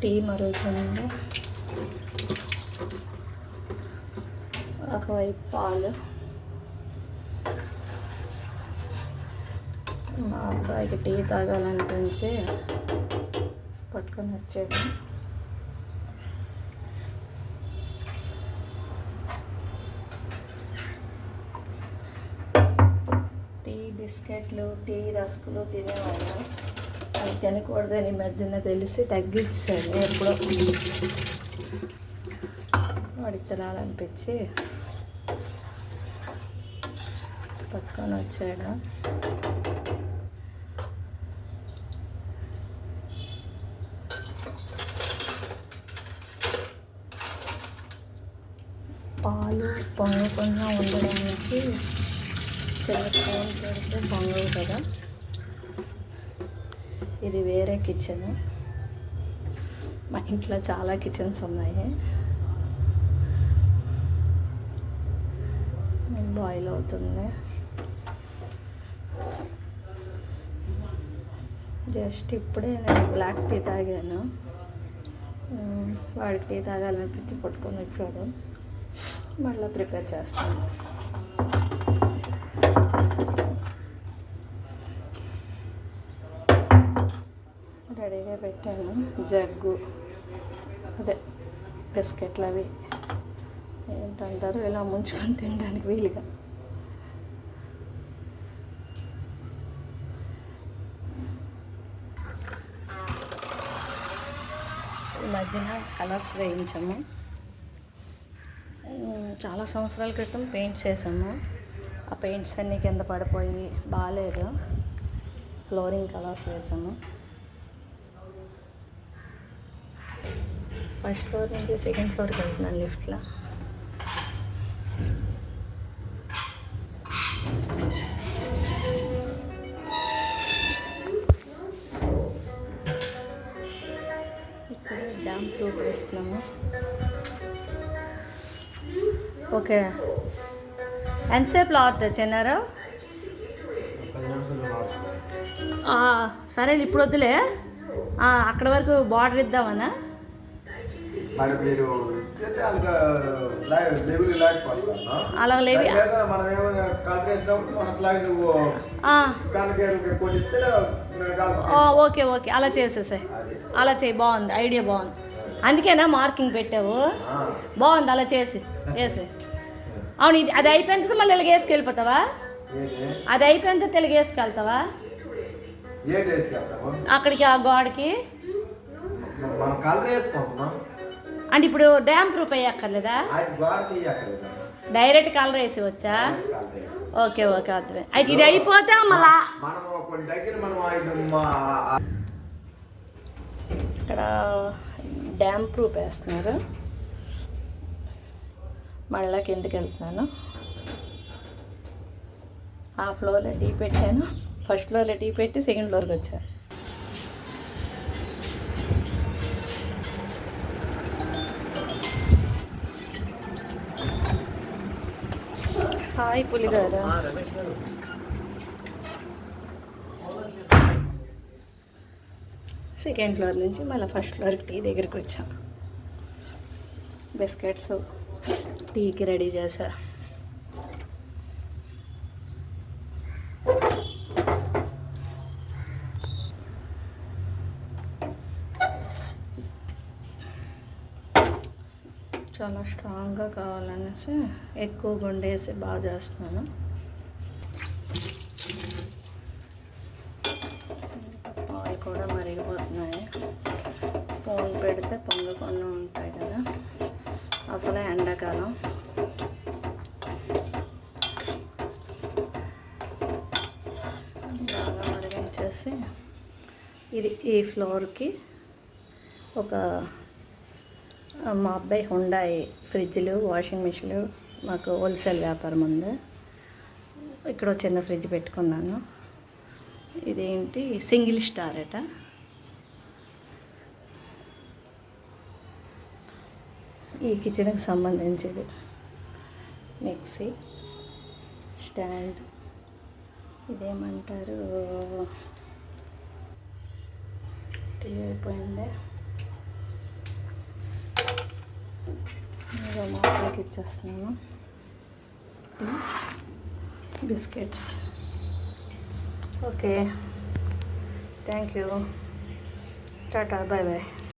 Tea మరుగుతుంది, ఒకవైపు పాలు. మా అబ్బాయికి టీ తాగాలనిపించి పట్టుకొని వచ్చాడు. టీ బిస్కెట్లు, టీ రస్కులు తినేవాళ్ళు. అవి తినకూడదని ఈ మధ్యన తెలిసి తగ్గించాడు. ఎప్పుడో వాడికి తినాలనిపించి పట్టుకొని వచ్చాడు. పాలు పొంగకుండా ఉండడానికి చిన్న స్పూన్ పెడితే పొంగవు కదా. ఇది వేరే కిచెన్. మా ఇంట్లో చాలా కిచెన్స్ ఉన్నాయి. బాయిల్ అవుతుంది. జస్ట్ ఇప్పుడే నేను బ్లాక్ టీ తాగాను. వాడికి టీ తాగాలనిపించి పట్టుకొని వచ్చాడు. మళ్ళీ ప్రిపేర్ చేస్తాను. రెడీగా పెట్టాను. జగ్గు, అదే బిస్కెట్లు, అవి ఏంటంటారు, ఇలా ముంచుకొని తినడానికి వీలుగా. ఈ మధ్యన కలర్స్ వేయించాము. చాలా సంవత్సరాల క్రితం పెయింట్స్ వేసాము. ఆ పెయింట్స్ అన్నీ కింద పడిపోయి బాగాలేదు. ఫ్లోరింగ్ కలర్స్ వేసాము. ఫస్ట్ ఫ్లోర్ నుంచి సెకండ్ ఫ్లోర్కి వెళ్తున్నాను లిఫ్ట్లో. ఇక్కడ డ్యామ్ ప్రూఫ్ వేస్తున్నాము. ఓకే, ఎంతసేపులో అవుతుంది చిన్నారు? సరే, ఇప్పుడు వద్దులే. అక్కడ వరకు బార్డర్ ఇద్దామన్నా. అలా లేవి. ఓకే ఓకే, అలా చేసేసాయి. అలా చేయి, బాగుంది, ఐడియా బాగుంది. అందుకేనా మార్కింగ్ పెట్టావు? బాగుంది, అలా వేసి. అవును, ఇది అది అయిపోయిన తర్వాత మళ్ళీ ఇలాగ వేసుకెళ్ళిపోతావా? అది అయిపోయిన తర్వాత తెలుగు వేసుకెళ్తావా అక్కడికి, ఆ గోడకి? అంటే ఇప్పుడు డ్యామ్ ప్రూఫ్ అయ్యక్కర్లేదా? డైరెక్ట్ కలర్ వేసి వచ్చా? ఓకే ఓకే, అర్థమే. అయితే ఇది అయిపోతే మళ్ళా ఇక్కడ డ్యామ్ ప్రూఫ్ వేస్తున్నారు. మళ్ళీ కిందకి వెళ్తున్నాను. ఆ ఫ్లోర్లో టీ పెట్టాను. ఫస్ట్ ఫ్లోర్లో టీ పెట్టి సెకండ్ ఫ్లోర్కి వచ్చాను. హాయ్ పులిగారు. సెకండ్ ఫ్లోర్ నుంచి మళ్ళీ ఫస్ట్ ఫ్లోర్కి టీ దగ్గరికి వచ్చాం. బిస్కెట్స్ టీకి రెడీ చేశా. చాలా స్ట్రాంగ్గా కావాలనేసి ఎక్కువ గుండేసి బాగా చేస్తున్నాను. పాలు కూడా మరిగిపోతున్నాయి. స్పూన్ పెడితే పొంగకుండా ఉంటాయి కదా. అసలే ఎండాకాలం. బాగా మరిగించేసి ఇది ఈ ఫ్లోర్కి ఒక మా అబ్బాయి హుండాయ్ ఫ్రిడ్జ్లు, వాషింగ్ మిషన్లు, మాకు హోల్సేల్ వ్యాపారం ఉంది. ఇక్కడ చిన్న ఫ్రిడ్జ్ పెట్టుకున్నాను. ఇదేంటి, సింగిల్ స్టార్ అట. ఈ కిచెన్కి సంబంధించింది. మిక్సీ స్టాండ్, ఇదేమంటారు, టీ అయిపోయింది. ఇదో మా అక్కకి ఇచ్చేస్తున్నాను biscuits. Okay, thank you, tata, bye bye.